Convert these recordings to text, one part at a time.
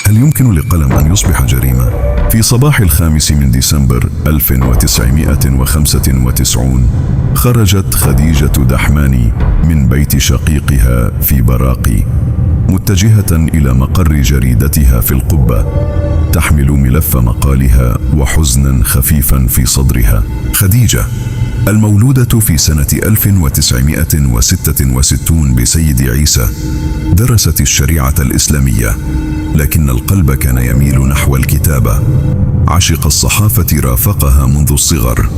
هل يمكن لقلم أن يصبح جريمة؟ في صباح 5 من ديسمبر 1995 خرجت خديجة دحماني من بيت شقيقها في براقي متجهة إلى مقر جريدتها في القبة، تحمل ملف مقالها وحزنا خفيفا في صدرها. خديجة المولودة في سنة 1966 بسيد عيسى درست الشريعة الإسلامية، لكن القلب كان يميل نحو الكتابة. عشق الصحافة رافقها منذ الصغر،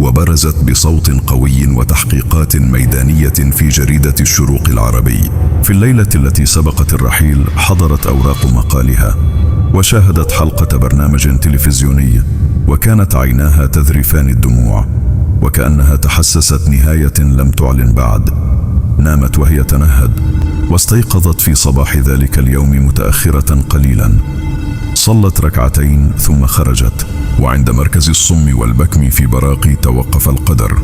وبرزت بصوت قوي وتحقيقات ميدانية في جريدة الشروق العربي. في الليلة التي سبقت الرحيل حضرت أوراق مقالها وشاهدت حلقة برنامج تلفزيوني، وكانت عيناها تذرفان الدموع وكأنها تحسست نهاية لم تعلن بعد. نامت وهي تنهد، واستيقظت في صباح ذلك اليوم متأخرة قليلا. صلت ركعتين ثم خرجت، وعند مركز الصم والبكم في براقي توقف القدر.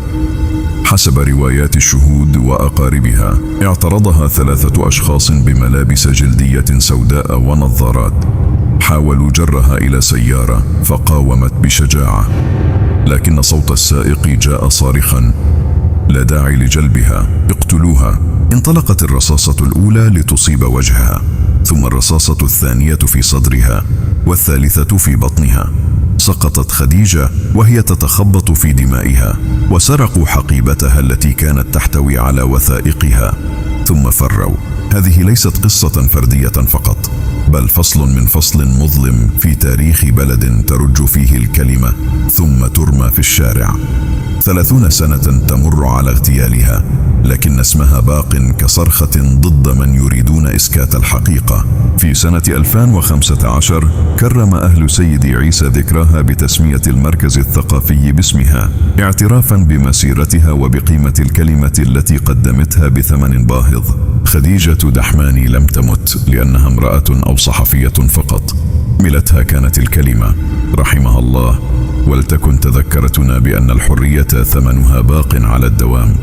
حسب روايات الشهود وأقاربها اعترضها 3 أشخاص بملابس جلدية سوداء ونظارات، حاولوا جرها إلى سيارة فقاومت بشجاعة، لكن صوت السائق جاء صارخا: لا داعي لجلبها، اقتلوها. انطلقت الرصاصة الأولى لتصيب وجهها، ثم الرصاصة الثانية في صدرها، والثالثة في بطنها. سقطت خديجة وهي تتخبط في دمائها، وسرقوا حقيبتها التي كانت تحتوي على وثائقها ثم فروا. هذه ليست قصة فردية فقط، بل فصل من فصل مظلم في تاريخ بلد ترج فيه الكلمة ثم ترمى في الشارع. 30 سنة تمر على اغتيالها، لكن اسمها باق كصرخة ضد من يريدون إسكات الحقيقة. في سنة 2015 كرم أهل سيد عيسى ذكرها بتسمية المركز الثقافي باسمها، اعترافا بمسيرتها وبقيمة الكلمة التي قدمتها بثمن باهظ. خديجة دحماني لم تمت لأنها امرأة أو صحفية فقط، ملتها كانت الكلمة، رحمها الله، ولتكن تذكرتنا بأن الحرية ثمنها باق على الدوام.